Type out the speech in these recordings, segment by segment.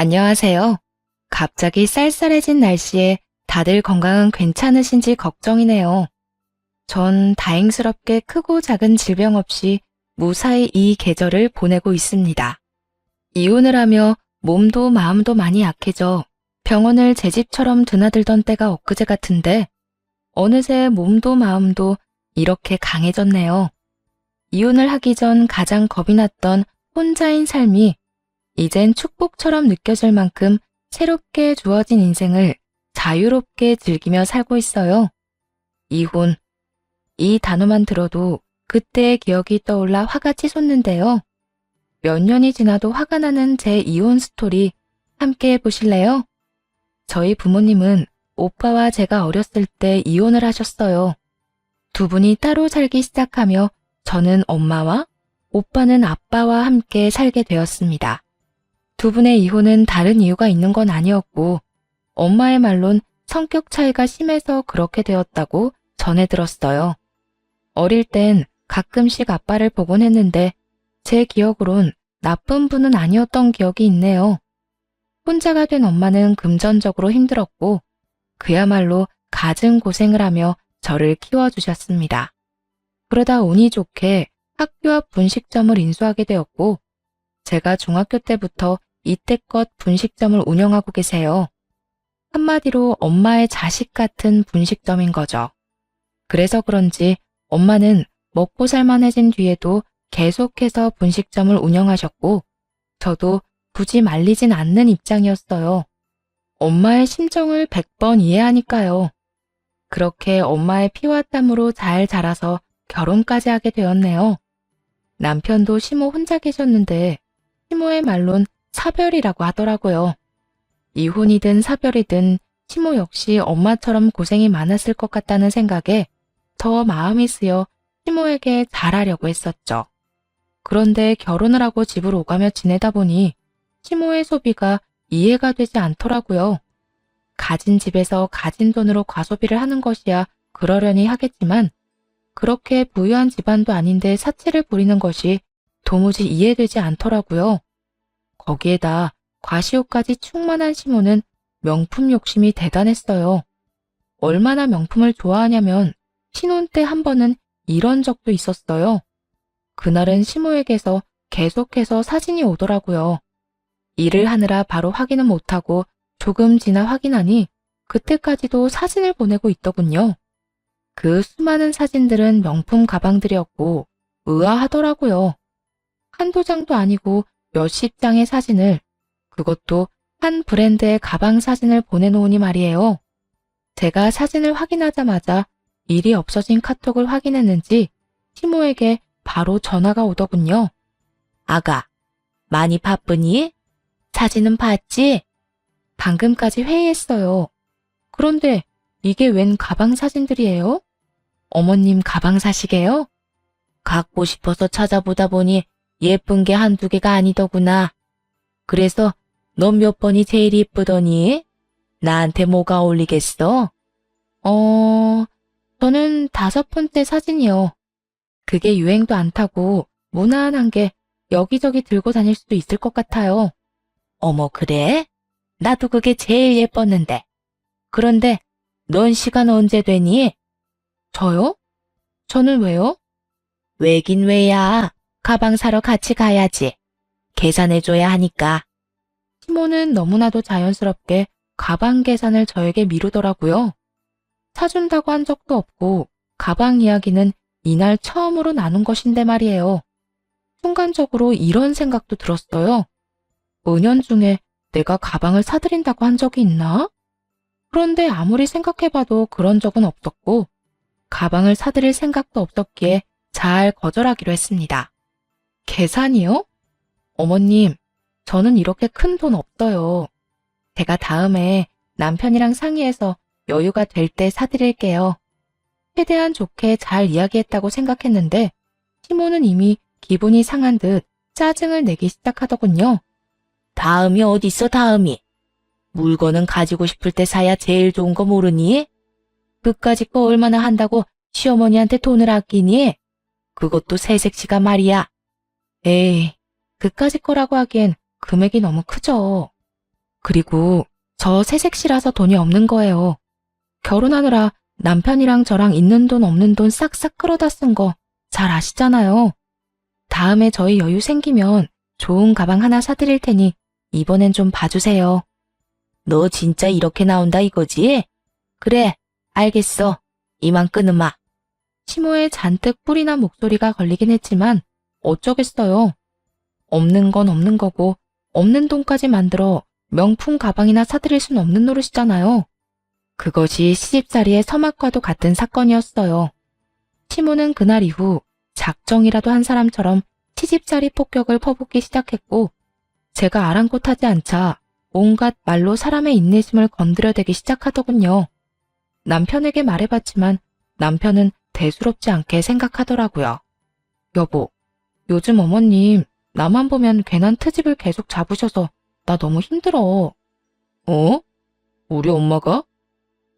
안녕하세요. 갑자기 쌀쌀해진 날씨에 다들 건강은 괜찮으신지 걱정이네요. 전 다행스럽게 크고 작은 질병 없이 무사히 이 계절을 보내고 있습니다. 이혼을 하며 몸도 마음도 많이 약해져 병원을 제 집처럼 드나들던 때가 엊그제 같은데 어느새 몸도 마음도 이렇게 강해졌네요. 이혼을 하기 전 가장 겁이 났던 혼자인 삶이 이젠 축복처럼 느껴질 만큼 새롭게 주어진 인생을 자유롭게 즐기며 살고 있어요. 이혼. 이 단어만 들어도 그때의 기억이 떠올라 화가 치솟는데요. 몇 년이 지나도 화가 나는 제 이혼 스토리 함께 해보실래요? 저희 부모님은 오빠와 제가 어렸을 때 이혼을 하셨어요. 두 분이 따로 살기 시작하며 저는 엄마와 오빠는 아빠와 함께 살게 되었습니다. 두 분의 이혼은 다른 이유가 있는 건 아니었고 엄마의 말론 성격 차이가 심해서 그렇게 되었다고 전해 들었어요. 어릴 땐 가끔씩 아빠를 보곤 했는데 제 기억으론 나쁜 분은 아니었던 기억이 있네요. 혼자가 된 엄마는 금전적으로 힘들었고 그야말로 갖은 고생을 하며 저를 키워주셨습니다. 그러다 운이 좋게 학교 앞 분식점을 인수하게 되었고 제가 중학교 때부터 이때껏 분식점을 운영하고 계세요. 한마디로 엄마의 자식 같은 분식점인 거죠. 그래서 그런지 엄마는 먹고 살만해진 뒤에도 계속해서 분식점을 운영하셨고 저도 굳이 말리진 않는 입장이었어요. 엄마의 심정을 100번 이해하니까요. 그렇게 엄마의 피와 땀으로 잘 자라서 결혼까지 하게 되었네요. 남편도 시모 혼자 계셨는데 시모의 말론 사별이라고 하더라고요. 이혼이든 사별이든 시모 역시 엄마처럼 고생이 많았을 것 같다는 생각에 더 마음이 쓰여 시모에게 잘하려고 했었죠. 그런데 결혼을 하고 집을 오가며 지내다 보니 시모의 소비가 이해가 되지 않더라고요. 가진 집에서 가진 돈으로 과소비를 하는 것이야 그러려니 하겠지만 그렇게 부유한 집안도 아닌데 사치를 부리는 것이 도무지 이해되지 않더라고요. 거기에다 과시욕까지 충만한 시모는 명품 욕심이 대단했어요. 얼마나 명품을 좋아하냐면 신혼 때 한 번은 이런 적도 있었어요. 그날은 시모에게서 계속해서 사진이 오더라고요. 일을 하느라 바로 확인은 못하고 조금 지나 확인하니 그때까지도 사진을 보내고 있더군요. 그 수많은 사진들은 명품 가방들이었고 의아하더라고요. 한두 장도 아니고 몇십 장의 사진을, 그것도 한 브랜드의 가방 사진을 보내놓으니 말이에요. 제가 사진을 확인하자마자 일이 없어진 카톡을 확인했는지 시모에게 바로 전화가 오더군요. 아가, 많이 바쁘니? 사진은 봤지? 방금까지 회의했어요. 그런데 이게 웬 가방 사진들이에요? 어머님 가방 사시게요? 갖고 싶어서 찾아보다 보니 예쁜 게 한두 개가 아니더구나. 그래서 넌 몇 번이 제일 이쁘더니? 나한테 뭐가 어울리겠어? 저는 5번째 사진이요. 그게 유행도 안 타고 무난한 게 여기저기 들고 다닐 수도 있을 것 같아요. 어머, 그래? 나도 그게 제일 예뻤는데. 그런데 넌 시간 언제 되니? 저요? 저는 왜요? 왜긴 왜야. 가방 사러 같이 가야지. 계산해줘야 하니까. 시모는 너무나도 자연스럽게 가방 계산을 저에게 미루더라고요. 사준다고 한 적도 없고 가방 이야기는 이날 처음으로 나눈 것인데 말이에요. 순간적으로 이런 생각도 들었어요. 은연중에 내가 가방을 사드린다고 한 적이 있나? 그런데 아무리 생각해봐도 그런 적은 없었고 가방을 사드릴 생각도 없었기에 잘 거절하기로 했습니다. 계산이요? 어머님, 저는 이렇게 큰 돈 없어요. 제가 다음에 남편이랑 상의해서 여유가 될 때 사드릴게요. 최대한 좋게 잘 이야기했다고 생각했는데 시모는 이미 기분이 상한 듯 짜증을 내기 시작하더군요. 다음이 어딨어, 다음이? 물건은 가지고 싶을 때 사야 제일 좋은 거 모르니? 그까짓 거 얼마나 한다고 시어머니한테 돈을 아끼니? 그것도 새색시가 말이야. 에이, 그까짓 거라고 하기엔 금액이 너무 크죠. 그리고 저 새색시라서 돈이 없는 거예요. 결혼하느라 남편이랑 저랑 있는 돈 없는 돈 싹싹 끌어다 쓴 거 잘 아시잖아요. 다음에 저희 여유 생기면 좋은 가방 하나 사드릴 테니 이번엔 좀 봐주세요. 너 진짜 이렇게 나온다 이거지? 그래, 알겠어. 이만 끊으마. 시모의 잔뜩 뿔이 난 목소리가 걸리긴 했지만 어쩌겠어요. 없는 건 없는 거고 없는 돈까지 만들어 명품 가방이나 사드릴 순 없는 노릇이잖아요. 그것이 시집살이의 서막과도 같은 사건이었어요. 시모는 그날 이후 작정이라도 한 사람처럼 시집살이 폭격을 퍼붓기 시작했고 제가 아랑곳하지 않자 온갖 말로 사람의 인내심을 건드려대기 시작하더군요. 남편에게 말해봤지만 남편은 대수롭지 않게 생각하더라고요. 여보, 요즘 어머님 나만 보면 괜한 트집을 계속 잡으셔서 나 너무 힘들어. 어? 우리 엄마가?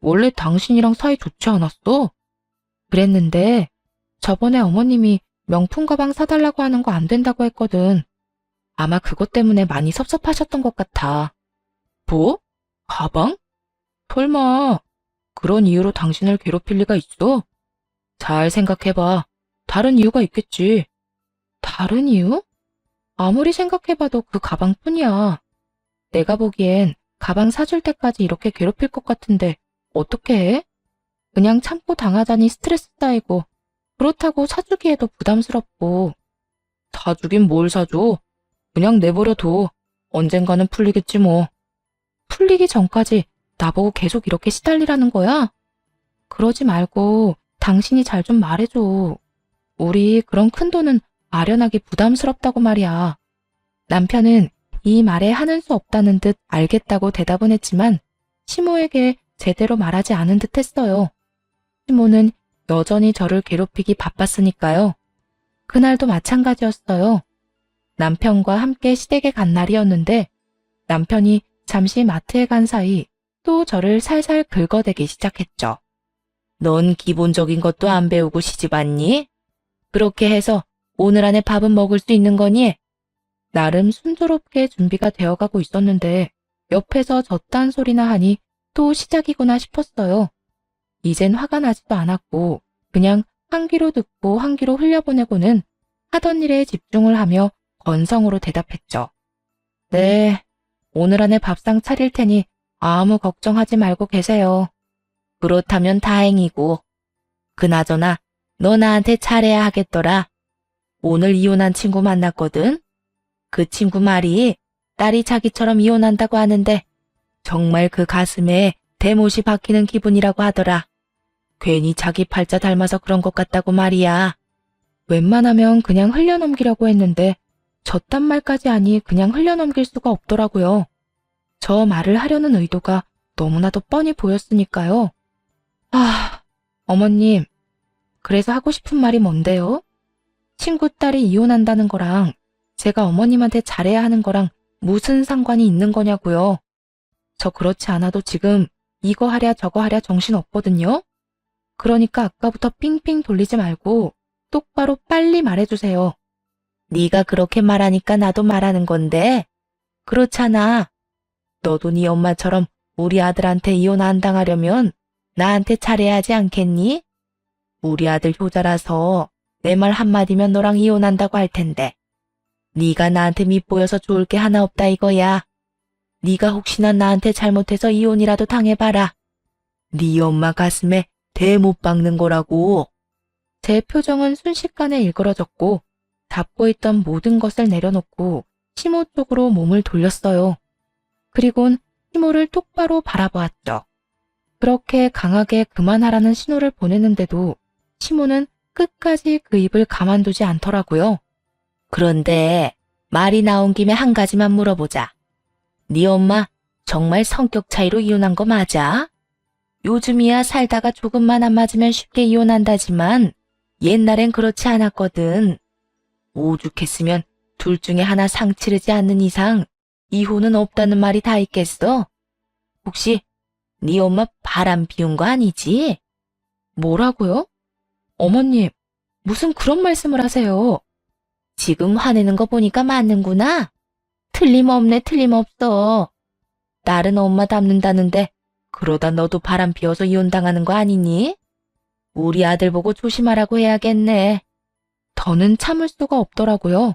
원래 당신이랑 사이 좋지 않았어? 그랬는데 저번에 어머님이 명품 가방 사달라고 하는 거 안 된다고 했거든. 아마 그것 때문에 많이 섭섭하셨던 것 같아. 뭐? 가방? 설마 그런 이유로 당신을 괴롭힐 리가 있어? 잘 생각해봐. 다른 이유가 있겠지. 다른 이유? 아무리 생각해봐도 그 가방뿐이야. 내가 보기엔 가방 사줄 때까지 이렇게 괴롭힐 것 같은데 어떻게 해? 그냥 참고 당하자니 스트레스 쌓이고 그렇다고 사주기에도 부담스럽고. 사주긴 뭘 사줘? 그냥 내버려둬. 언젠가는 풀리겠지 뭐. 풀리기 전까지 나보고 계속 이렇게 시달리라는 거야? 그러지 말고 당신이 잘 좀 말해줘. 우리 그런 큰 돈은 마련하기 부담스럽다고 말이야. 남편은 이 말에 하는 수 없다는 듯 알겠다고 대답은 했지만 시모에게 제대로 말하지 않은 듯 했어요. 시모는 여전히 저를 괴롭히기 바빴으니까요. 그날도 마찬가지였어요. 남편과 함께 시댁에 간 날이었는데 남편이 잠시 마트에 간 사이 또 저를 살살 긁어대기 시작했죠. 넌 기본적인 것도 안 배우고 시집 왔니? 그렇게 해서 오늘 안에 밥은 먹을 수 있는 거니? 나름 순조롭게 준비가 되어가고 있었는데 옆에서 저딴 소리나 하니 또 시작이구나 싶었어요. 이젠 화가 나지도 않았고 그냥 한 귀로 듣고 한 귀로 흘려보내고는 하던 일에 집중을 하며 건성으로 대답했죠. 네, 오늘 안에 밥상 차릴 테니 아무 걱정하지 말고 계세요. 그렇다면 다행이고. 그나저나 너 나한테 잘해야 하겠더라. 오늘 이혼한 친구 만났거든. 그 친구 말이 딸이 자기처럼 이혼한다고 하는데 정말 그 가슴에 대못이 박히는 기분이라고 하더라. 괜히 자기 팔자 닮아서 그런 것 같다고 말이야. 웬만하면 그냥 흘려넘기려고 했는데 저딴 말까지 하니 그냥 흘려넘길 수가 없더라고요. 저 말을 하려는 의도가 너무나도 뻔히 보였으니까요. 어머님, 그래서 하고 싶은 말이 뭔데요? 친구 딸이 이혼한다는 거랑 제가 어머님한테 잘해야 하는 거랑 무슨 상관이 있는 거냐고요. 저 그렇지 않아도 지금 이거 하랴 저거 하랴 정신 없거든요. 그러니까 아까부터 삥삥 돌리지 말고 똑바로 빨리 말해주세요. 네가 그렇게 말하니까 나도 말하는 건데. 그렇잖아. 너도 네 엄마처럼 우리 아들한테 이혼 안 당하려면 나한테 잘해야 하지 않겠니? 우리 아들 효자라서 내 말 한마디면 너랑 이혼한다고 할 텐데. 네가 나한테 밉보여서 좋을 게 하나 없다 이거야. 네가 혹시나 나한테 잘못해서 이혼이라도 당해봐라. 네 엄마 가슴에 대 못 박는 거라고. 제 표정은 순식간에 일그러졌고 잡고 있던 모든 것을 내려놓고 시모 쪽으로 몸을 돌렸어요. 그리곤 시모를 똑바로 바라보았죠. 그렇게 강하게 그만하라는 신호를 보내는데도 시모는 끝까지 그 입을 가만두지 않더라고요. 그런데 말이 나온 김에 한 가지만 물어보자. 네 엄마 정말 성격 차이로 이혼한 거 맞아? 요즘이야 살다가 조금만 안 맞으면 쉽게 이혼한다지만 옛날엔 그렇지 않았거든. 오죽했으면 둘 중에 하나 상치르지 않는 이상 이혼은 없다는 말이 다 있겠어? 혹시 네 엄마 바람 피운 거 아니지? 뭐라고요? 어머님, 무슨 그런 말씀을 하세요? 지금 화내는 거 보니까 맞는구나. 틀림없네, 틀림없어. 딸은 엄마 닮는다는데 그러다 너도 바람 피워서 이혼당하는 거 아니니? 우리 아들 보고 조심하라고 해야겠네. 더는 참을 수가 없더라고요.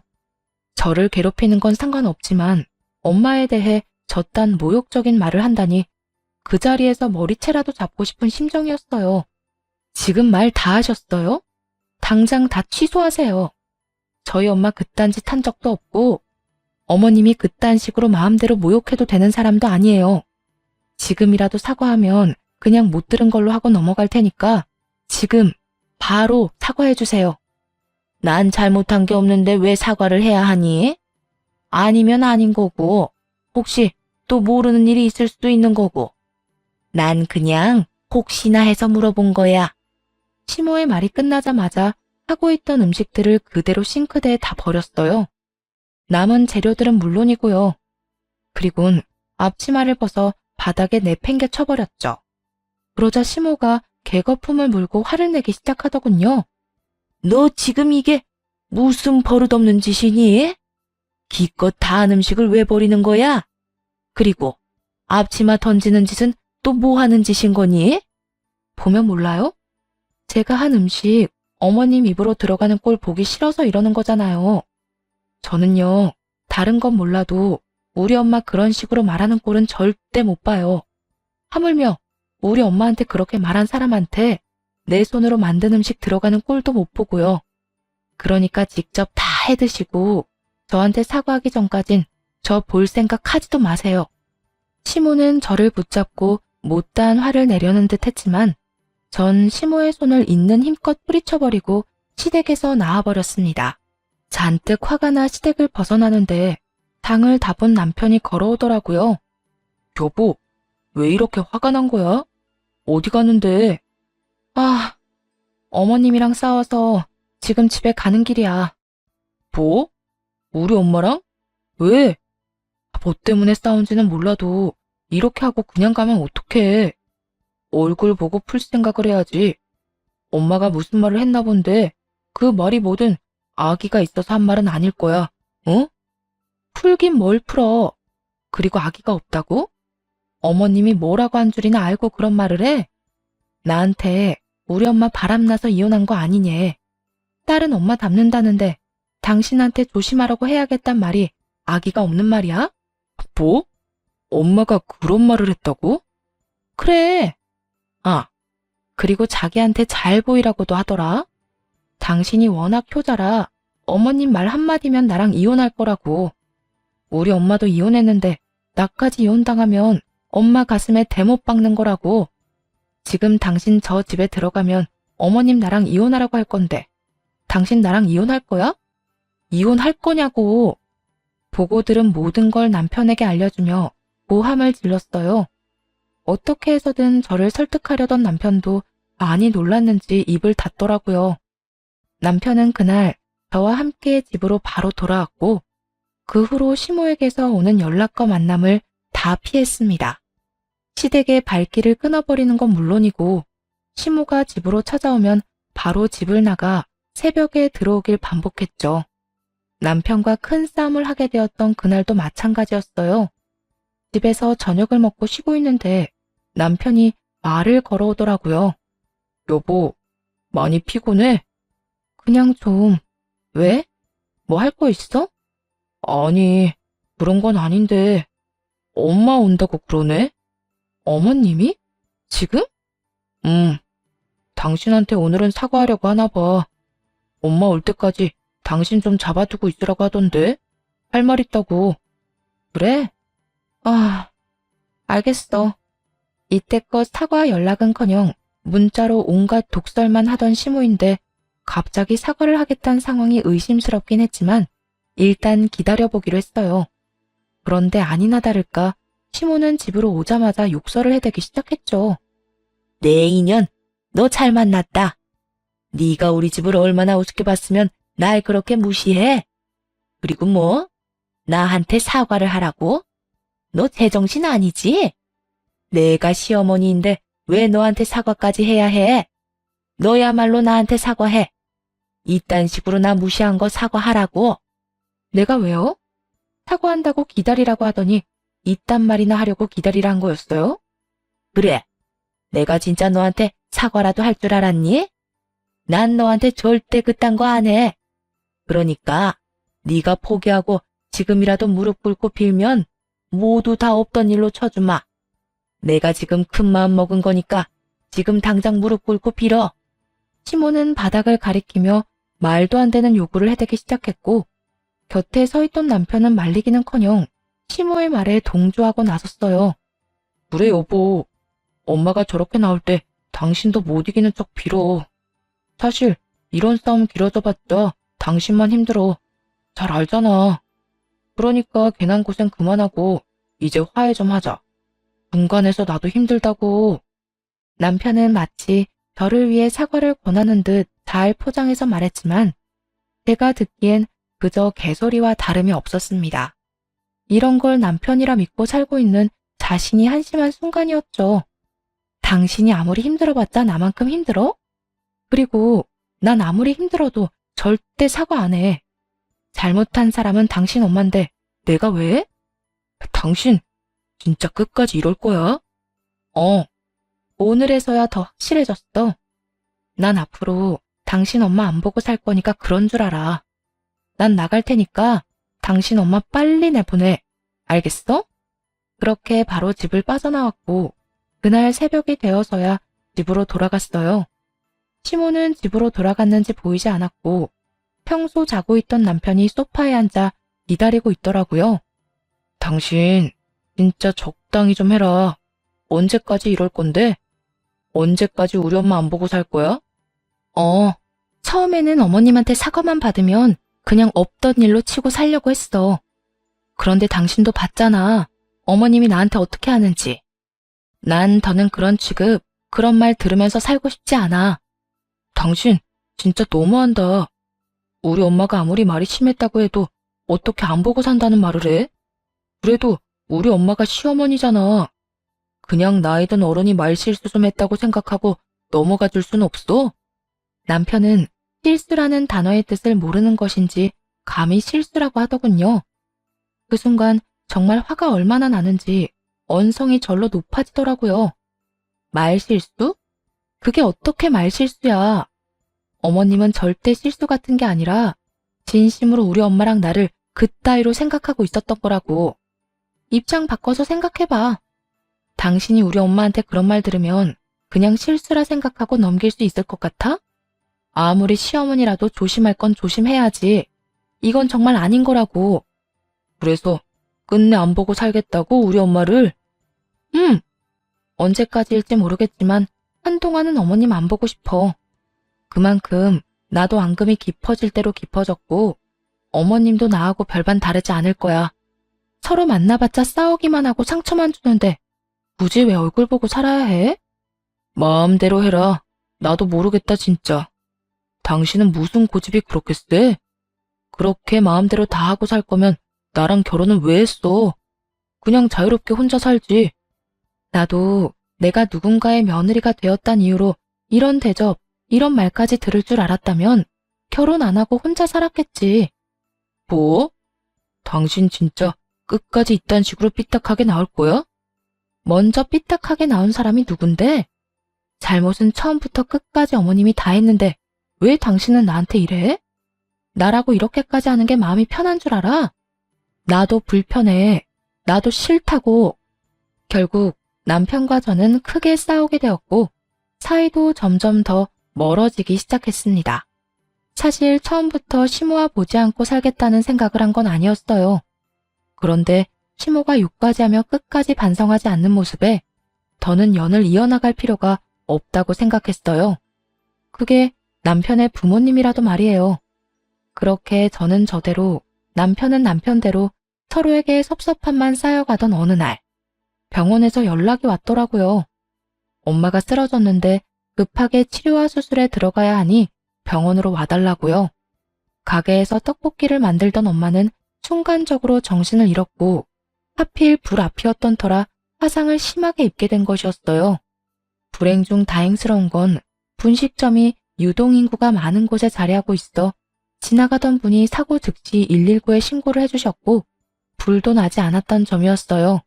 저를 괴롭히는 건 상관없지만 엄마에 대해 저딴 모욕적인 말을 한다니 그 자리에서 머리채라도 잡고 싶은 심정이었어요. 지금 말 다 하셨어요? 당장 다 취소하세요. 저희 엄마 그딴 짓 한 적도 없고 어머님이 그딴 식으로 마음대로 모욕해도 되는 사람도 아니에요. 지금이라도 사과하면 그냥 못 들은 걸로 하고 넘어갈 테니까 지금 바로 사과해 주세요. 난 잘못한 게 없는데 왜 사과를 해야 하니? 아니면 아닌 거고 혹시 또 모르는 일이 있을 수도 있는 거고 난 그냥 혹시나 해서 물어본 거야. 시모의 말이 끝나자마자 하고 있던 음식들을 그대로 싱크대에 다 버렸어요. 남은 재료들은 물론이고요. 그리곤 앞치마를 벗어 바닥에 내팽개 쳐버렸죠. 그러자 시모가 개거품을 물고 화를 내기 시작하더군요. 너 지금 이게 무슨 버릇없는 짓이니? 기껏 다 한 음식을 왜 버리는 거야? 그리고 앞치마 던지는 짓은 또 뭐 하는 짓인 거니? 보면 몰라요? 제가 한 음식 어머님 입으로 들어가는 꼴 보기 싫어서 이러는 거잖아요. 저는요, 다른 건 몰라도 우리 엄마 그런 식으로 말하는 꼴은 절대 못 봐요. 하물며 우리 엄마한테 그렇게 말한 사람한테 내 손으로 만든 음식 들어가는 꼴도 못 보고요. 그러니까 직접 다 해드시고 저한테 사과하기 전까진 저 볼 생각 하지도 마세요. 시모는 저를 붙잡고 못다한 화를 내려는 듯 했지만 전 시모의 손을 있는 힘껏 뿌리쳐버리고 시댁에서 나와버렸습니다. 잔뜩 화가 나 시댁을 벗어나는데 당을 다 본 남편이 걸어오더라고요. 여보, 왜 이렇게 화가 난 거야? 어디 가는데? 아, 어머님이랑 싸워서 지금 집에 가는 길이야. 뭐? 우리 엄마랑? 왜? 뭐 때문에 싸운지는 몰라도 이렇게 하고 그냥 가면 어떡해. 얼굴 보고 풀 생각을 해야지. 엄마가 무슨 말을 했나 본데 그 말이 뭐든 아기가 있어서 한 말은 아닐 거야. 어? 풀긴 뭘 풀어. 그리고 아기가 없다고? 어머님이 뭐라고 한 줄이나 알고 그런 말을 해? 나한테 우리 엄마 바람나서 이혼한 거 아니냐. 딸은 엄마 닮는다는데 당신한테 조심하라고 해야겠단 말이 아기가 없는 말이야? 뭐? 엄마가 그런 말을 했다고? 그래. 아, 그리고 자기한테 잘 보이라고도 하더라. 당신이 워낙 효자라 어머님 말 한마디면 나랑 이혼할 거라고. 우리 엄마도 이혼했는데 나까지 이혼당하면 엄마 가슴에 대못 박는 거라고. 지금 당신 저 집에 들어가면 어머님 나랑 이혼하라고 할 건데 당신 나랑 이혼할 거야? 이혼할 거냐고. 보고 들은 모든 걸 남편에게 알려주며 고함을 질렀어요. 어떻게 해서든 저를 설득하려던 남편도 많이 놀랐는지 입을 닫더라고요. 남편은 그날 저와 함께 집으로 바로 돌아왔고 그 후로 시모에게서 오는 연락과 만남을 다 피했습니다. 시댁의 발길을 끊어버리는 건 물론이고 시모가 집으로 찾아오면 바로 집을 나가 새벽에 들어오길 반복했죠. 남편과 큰 싸움을 하게 되었던 그날도 마찬가지였어요. 집에서 저녁을 먹고 쉬고 있는데 남편이 말을 걸어오더라고요. 여보, 많이 피곤해? 그냥 좀. 왜? 뭐 할 거 있어? 아니, 그런 건 아닌데 엄마 온다고 그러네? 어머님이? 지금? 당신한테 오늘은 사과하려고 하나 봐. 엄마 올 때까지 당신 좀 잡아두고 있으라고 하던데? 할 말 있다고. 그래? 아, 알겠어. 이때껏 사과 연락은커녕 문자로 온갖 독설만 하던 시모인데 갑자기 사과를 하겠다는 상황이 의심스럽긴 했지만 일단 기다려보기로 했어요. 그런데 아니나 다를까 시모는 집으로 오자마자 욕설을 해대기 시작했죠. 내 인연, 너 잘 만났다. 네가 우리 집을 얼마나 우습게 봤으면 날 그렇게 무시해? 그리고 뭐? 나한테 사과를 하라고? 너 제정신 아니지? 내가 시어머니인데 왜 너한테 사과까지 해야 해? 너야말로 나한테 사과해. 이딴 식으로 나 무시한 거 사과하라고. 내가 왜요? 사과한다고 기다리라고 하더니 이딴 말이나 하려고 기다리란 거였어요? 그래, 내가 진짜 너한테 사과라도 할 줄 알았니? 난 너한테 절대 그딴 거 안 해. 그러니까 네가 포기하고 지금이라도 무릎 꿇고 빌면 모두 다 없던 일로 쳐주마. 내가 지금 큰 마음 먹은 거니까 지금 당장 무릎 꿇고 빌어. 시몬은 바닥을 가리키며 말도 안 되는 요구를 해대기 시작했고 곁에 서 있던 남편은 말리기는커녕 시모의 말에 동조하고 나섰어요. 그래 여보, 엄마가 저렇게 나올 때 당신도 못 이기는 척 빌어. 사실 이런 싸움 길어져봤자 당신만 힘들어. 잘 알잖아. 그러니까 괜한 고생 그만하고 이제 화해 좀 하자. 중간에서 나도 힘들다고. 남편은 마치 저를 위해 사과를 권하는 듯 잘 포장해서 말했지만 제가 듣기엔 그저 개소리와 다름이 없었습니다. 이런 걸 남편이라 믿고 살고 있는 자신이 한심한 순간이었죠. 당신이 아무리 힘들어봤자 나만큼 힘들어? 그리고 난 아무리 힘들어도 절대 사과 안 해. 잘못한 사람은 당신 엄마인데 내가 왜? 당신 진짜 끝까지 이럴 거야? 오늘에서야 더 확실해졌어. 난 앞으로 당신 엄마 안 보고 살 거니까 그런 줄 알아. 난 나갈 테니까 당신 엄마 빨리 내보내. 알겠어? 그렇게 바로 집을 빠져나왔고 그날 새벽이 되어서야 집으로 돌아갔어요. 시모는 집으로 돌아갔는지 보이지 않았고 평소 자고 있던 남편이 소파에 앉아 기다리고 있더라고요. 당신 진짜 적당히 좀 해라. 언제까지 이럴 건데? 언제까지 우리 엄마 안 보고 살 거야? 처음에는 어머님한테 사과만 받으면 그냥 없던 일로 치고 살려고 했어. 그런데 당신도 봤잖아. 어머님이 나한테 어떻게 하는지. 난 더는 그런 취급, 그런 말 들으면서 살고 싶지 않아. 당신 진짜 너무한다. 우리 엄마가 아무리 말이 심했다고 해도 어떻게 안 보고 산다는 말을 해? 그래도 우리 엄마가 시어머니잖아. 그냥 나이든 어른이 말실수 좀 했다고 생각하고 넘어가 줄 순 없어? 남편은 실수라는 단어의 뜻을 모르는 것인지 감히 실수라고 하더군요. 그 순간 정말 화가 얼마나 나는지 언성이 절로 높아지더라고요. 말실수? 그게 어떻게 말실수야? 어머님은 절대 실수 같은 게 아니라 진심으로 우리 엄마랑 나를 그따위로 생각하고 있었던 거라고. 입장 바꿔서 생각해봐. 당신이 우리 엄마한테 그런 말 들으면 그냥 실수라 생각하고 넘길 수 있을 것 같아? 아무리 시어머니라도 조심할 건 조심해야지. 이건 정말 아닌 거라고. 그래서 끝내 안 보고 살겠다고 우리 엄마를? 언제까지일지 모르겠지만 한동안은 어머님 안 보고 싶어. 그만큼 나도 앙금이 깊어질 대로 깊어졌고 어머님도 나하고 별반 다르지 않을 거야. 서로 만나봤자 싸우기만 하고 상처만 주는데 굳이 왜 얼굴 보고 살아야 해? 마음대로 해라. 나도 모르겠다 진짜. 당신은 무슨 고집이 그렇게 세? 그렇게 마음대로 다 하고 살 거면 나랑 결혼은 왜 했어? 그냥 자유롭게 혼자 살지. 나도 내가 누군가의 며느리가 되었단 이유로 이런 대접, 이런 말까지 들을 줄 알았다면 결혼 안 하고 혼자 살았겠지. 뭐? 당신 진짜 끝까지 이딴 식으로 삐딱하게 나올 거야? 먼저 삐딱하게 나온 사람이 누군데? 잘못은 처음부터 끝까지 어머님이 다 했는데 왜 당신은 나한테 이래? 나라고 이렇게까지 하는 게 마음이 편한 줄 알아? 나도 불편해. 나도 싫다고. 결국 남편과 저는 크게 싸우게 되었고 사이도 점점 더 멀어지기 시작했습니다. 사실 처음부터 시모와 보지 않고 살겠다는 생각을 한 건 아니었어요. 그런데 시모가 욕까지 하며 끝까지 반성하지 않는 모습에 더는 연을 이어나갈 필요가 없다고 생각했어요. 그게 남편의 부모님이라도 말이에요. 그렇게 저는 저대로 남편은 남편대로 서로에게 섭섭함만 쌓여가던 어느 날 병원에서 연락이 왔더라고요. 엄마가 쓰러졌는데 급하게 치료와 수술에 들어가야 하니 병원으로 와달라고요. 가게에서 떡볶이를 만들던 엄마는 순간적으로 정신을 잃었고 하필 불 앞이었던 터라 화상을 심하게 입게 된 것이었어요. 불행 중 다행스러운 건 분식점이 유동인구가 많은 곳에 자리하고 있어 지나가던 분이 사고 즉시 119에 신고를 해주셨고 불도 나지 않았던 점이었어요.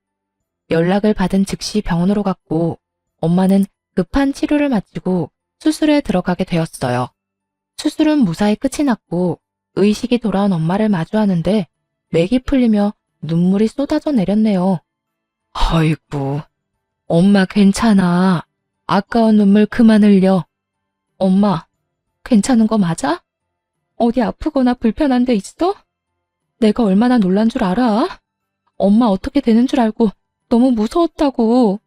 연락을 받은 즉시 병원으로 갔고 엄마는 급한 치료를 마치고 수술에 들어가게 되었어요. 수술은 무사히 끝이 났고 의식이 돌아온 엄마를 마주하는데 맥이 풀리며 눈물이 쏟아져 내렸네요. 아이고, 엄마 괜찮아. 아까운 눈물 그만 흘려. 엄마, 괜찮은 거 맞아? 어디 아프거나 불편한 데 있어? 내가 얼마나 놀란 줄 알아? 엄마 어떻게 되는 줄 알고 너무 무서웠다고.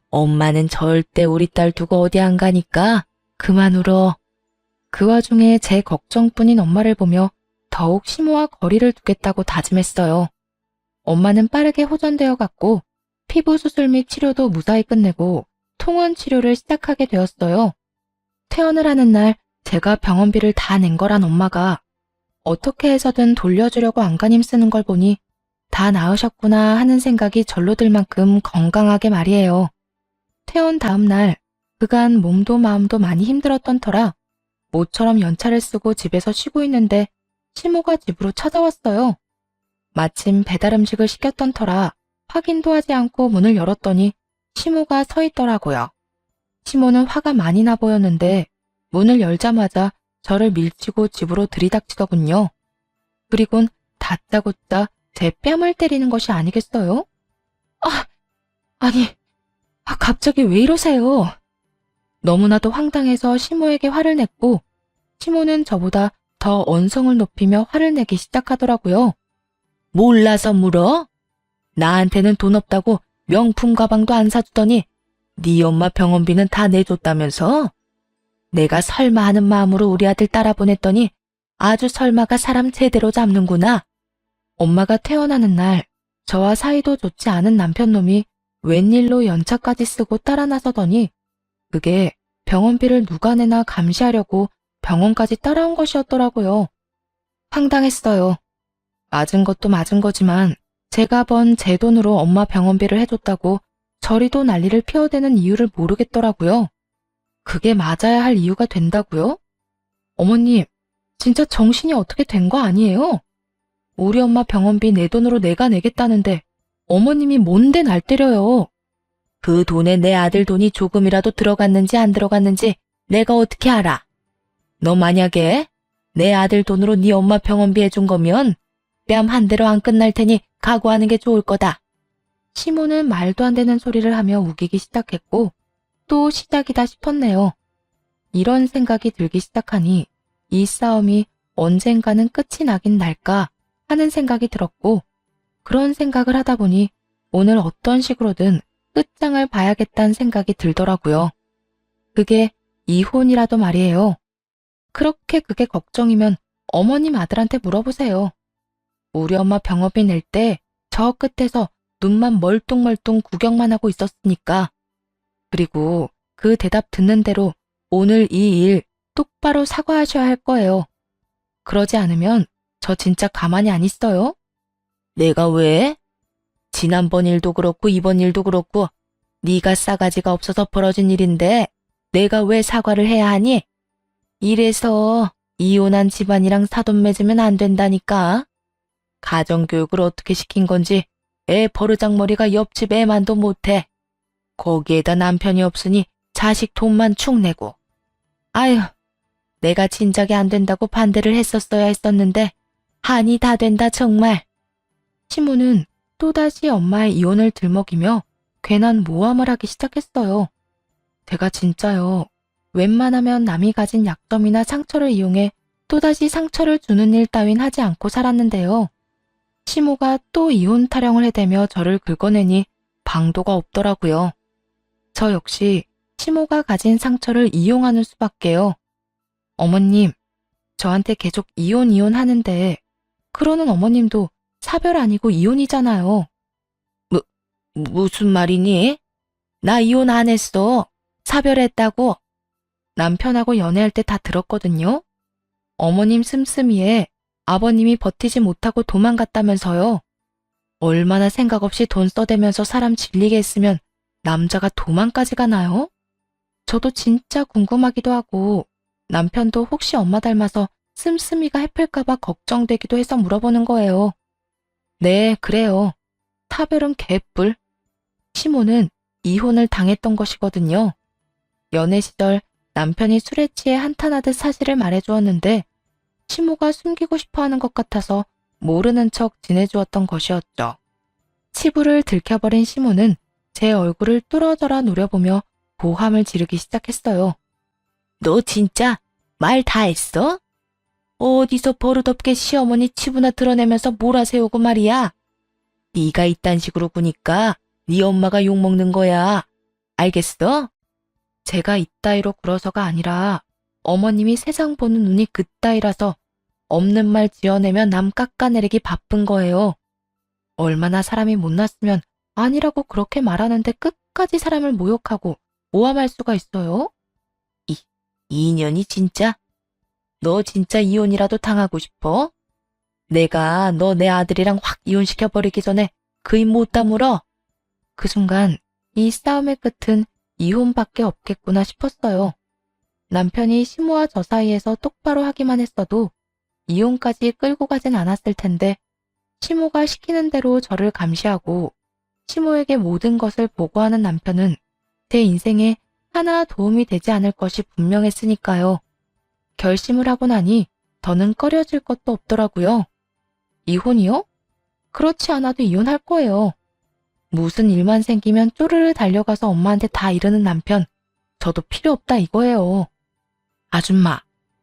엄마는 절대 우리 딸 두고 어디 안 가니까 그만 울어. 그 와중에 제 걱정뿐인 엄마를 보며 더욱 시모와 거리를 두겠다고 다짐했어요. 엄마는 빠르게 호전되어 갔고 피부 수술 및 치료도 무사히 끝내고 통원 치료를 시작하게 되었어요. 퇴원을 하는 날 제가 병원비를 다 낸 거란 엄마가 어떻게 해서든 돌려주려고 안간힘 쓰는 걸 보니 다 나으셨구나 하는 생각이 절로 들 만큼 건강하게 말이에요. 퇴원 다음 날 그간 몸도 마음도 많이 힘들었던 터라 모처럼 연차를 쓰고 집에서 쉬고 있는데 시모가 집으로 찾아왔어요. 마침 배달 음식을 시켰던 터라 확인도 하지 않고 문을 열었더니 시모가 서 있더라고요. 시모는 화가 많이 나 보였는데 문을 열자마자 저를 밀치고 집으로 들이닥치더군요. 그리곤 다짜고짜 제 뺨을 때리는 것이 아니겠어요? 아니, 갑자기 왜 이러세요? 너무나도 황당해서 시모에게 화를 냈고 시모는 저보다 더 언성을 높이며 화를 내기 시작하더라고요. 몰라서 물어? 나한테는 돈 없다고 명품 가방도 안 사주더니 네 엄마 병원비는 다 내줬다면서? 내가 설마 하는 마음으로 우리 아들 따라 보냈더니 아주 설마가 사람 제대로 잡는구나. 엄마가 퇴원하는 날 저와 사이도 좋지 않은 남편놈이 웬일로 연차까지 쓰고 따라 나서더니 그게 병원비를 누가 내나 감시하려고 병원까지 따라온 것이었더라고요. 황당했어요. 맞은 것도 맞은 거지만 제가 번 제 돈으로 엄마 병원비를 해줬다고 저리도 난리를 피워대는 이유를 모르겠더라고요. 그게 맞아야 할 이유가 된다고요? 어머님, 진짜 정신이 어떻게 된 거 아니에요? 우리 엄마 병원비 내 돈으로 내가 내겠다는데 어머님이 뭔데 날 때려요. 그 돈에 내 아들 돈이 조금이라도 들어갔는지 안 들어갔는지 내가 어떻게 알아? 너 만약에 내 아들 돈으로 네 엄마 병원비 해준 거면 뺨 한 대로 안 끝날 테니 각오하는 게 좋을 거다. 시모는 말도 안 되는 소리를 하며 우기기 시작했고 또 시작이다 싶었네요. 이런 생각이 들기 시작하니 이 싸움이 언젠가는 끝이 나긴 날까 하는 생각이 들었고 그런 생각을 하다 보니 오늘 어떤 식으로든 끝장을 봐야겠다는 생각이 들더라고요. 그게 이혼이라도 말이에요. 그렇게 그게 걱정이면 어머님 아들한테 물어보세요. 우리 엄마 병원비 낼 때 저 끝에서 눈만 멀뚱멀뚱 구경만 하고 있었으니까. 그리고 그 대답 듣는 대로 오늘 이 일 똑바로 사과하셔야 할 거예요. 그러지 않으면 저 진짜 가만히 안 있어요. 내가 왜? 지난번 일도 그렇고 이번 일도 그렇고 네가 싸가지가 없어서 벌어진 일인데 내가 왜 사과를 해야 하니? 이래서 이혼한 집안이랑 사돈 맺으면 안 된다니까. 가정교육을 어떻게 시킨 건지 애 버르장머리가 옆집 애만도 못해. 거기에다 남편이 없으니 자식 돈만 축 내고. 아휴, 내가 진작에 안 된다고 반대를 했었어야 했었는데 한이 다 된다 정말. 시모는 또다시 엄마의 이혼을 들먹이며 괜한 모함을 하기 시작했어요. 제가 진짜요. 웬만하면 남이 가진 약점이나 상처를 이용해 또다시 상처를 주는 일 따윈 하지 않고 살았는데요. 시모가 또 이혼 타령을 해대며 저를 긁어내니 방도가 없더라고요. 저 역시 시모가 가진 상처를 이용하는 수밖에요. 어머님, 저한테 계속 이혼 하는데 그러는 어머님도 사별 아니고 이혼이잖아요. 무슨 말이니? 나 이혼 안 했어. 사별했다고. 남편하고 연애할 때 다 들었거든요. 어머님 씀씀이에 아버님이 버티지 못하고 도망갔다면서요. 얼마나 생각 없이 돈 써대면서 사람 질리게 했으면 남자가 도망까지 가나요? 저도 진짜 궁금하기도 하고 남편도 혹시 엄마 닮아서 씀씀이가 해플까봐 걱정되기도 해서 물어보는 거예요. 네, 그래요. 타별은 개뿔. 시모는 이혼을 당했던 것이거든요. 연애 시절 남편이 술에 취해 한탄하듯 사실을 말해주었는데 시모가 숨기고 싶어하는 것 같아서 모르는 척 지내주었던 것이었죠. 치부를 들켜버린 시모는 제 얼굴을 뚫어져라 노려보며 고함을 지르기 시작했어요. 너 진짜 말 다 했어? 어디서 버릇없게 시어머니 치부나 드러내면서 몰아세우고 말이야. 네가 이딴 식으로 구니까 네 엄마가 욕먹는 거야. 알겠어? 제가 이따위로 굴어서가 아니라 어머님이 세상 보는 눈이 그따위라서 없는 말 지어내면 남 깎아내리기 바쁜 거예요. 얼마나 사람이 못났으면 아니라고 그렇게 말하는데 끝까지 사람을 모욕하고 모함할 수가 있어요? 이 인연이 진짜? 너 진짜 이혼이라도 당하고 싶어? 내가 너 내 아들이랑 확 이혼시켜버리기 전에 그 입 못 다물어? 그 순간 이 싸움의 끝은 이혼밖에 없겠구나 싶었어요. 남편이 시모와 저 사이에서 똑바로 하기만 했어도 이혼까지 끌고 가진 않았을 텐데 시모가 시키는 대로 저를 감시하고 시모에게 모든 것을 보고하는 남편은 제 인생에 하나 도움이 되지 않을 것이 분명했으니까요. 결심을 하고 나니 더는 꺼려질 것도 없더라고요. 이혼이요? 그렇지 않아도 이혼할 거예요. 무슨 일만 생기면 쪼르르 달려가서 엄마한테 다 이르는 남편, 저도 필요 없다 이거예요. 아줌마,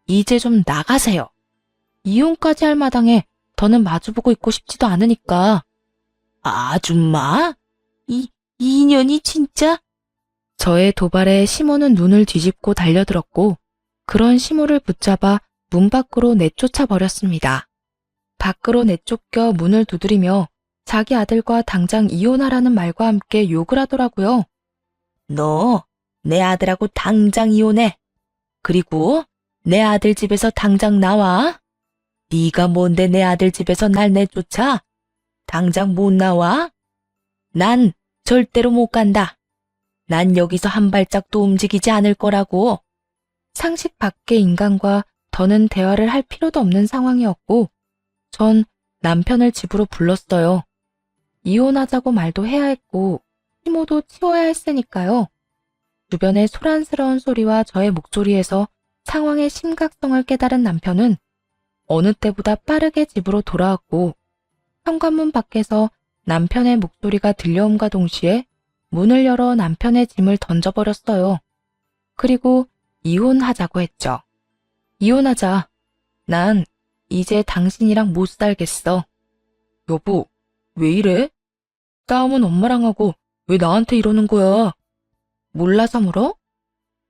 이제 좀 나가세요. 이혼까지 할 마당에 더는 마주보고 있고 싶지도 않으니까. 아줌마? 이 인연이 진짜? 저의 도발에 시모는 눈을 뒤집고 달려들었고 그런 시모를 붙잡아 문 밖으로 내쫓아 버렸습니다. 밖으로 내쫓겨 문을 두드리며 자기 아들과 당장 이혼하라는 말과 함께 욕을 하더라고요. 너 내 아들하고 당장 이혼해. 그리고 내 아들 집에서 당장 나와. 네가 뭔데 내 아들 집에서 날 내쫓아? 당장 못 나와? 난 절대로 못 간다. 난 여기서 한 발짝도 움직이지 않을 거라고. 상식 밖의 인간과 더는 대화를 할 필요도 없는 상황이었고 전 남편을 집으로 불렀어요. 이혼하자고 말도 해야 했고 시모도 치워야 했으니까요. 주변의 소란스러운 소리와 저의 목소리에서 상황의 심각성을 깨달은 남편은 어느 때보다 빠르게 집으로 돌아왔고 현관문 밖에서 남편의 목소리가 들려옴과 동시에 문을 열어 남편의 짐을 던져버렸어요. 그리고 이혼하자고 했죠. 이혼하자. 난 이제 당신이랑 못 살겠어. 여보, 왜 이래? 싸움은 엄마랑 하고 왜 나한테 이러는 거야? 몰라서 물어?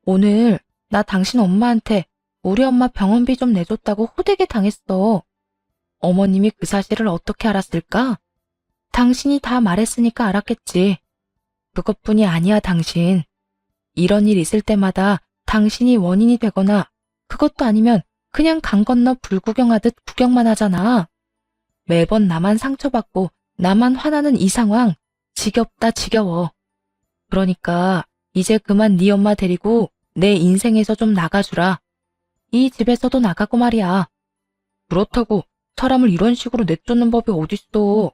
오늘 나 당신 엄마한테 우리 엄마 병원비 좀 내줬다고 호되게 당했어. 어머님이 그 사실을 어떻게 알았을까? 당신이 다 말했으니까 알았겠지. 그것뿐이 아니야, 당신. 이런 일 있을 때마다 당신이 원인이 되거나 그것도 아니면 그냥 강 건너 불구경하듯 구경만 하잖아. 매번 나만 상처받고 나만 화나는 이 상황 지겹다 지겨워. 그러니까 이제 그만 네 엄마 데리고 내 인생에서 좀 나가주라. 이 집에서도 나가고 말이야. 그렇다고 사람을 이런 식으로 내쫓는 법이 어딨어.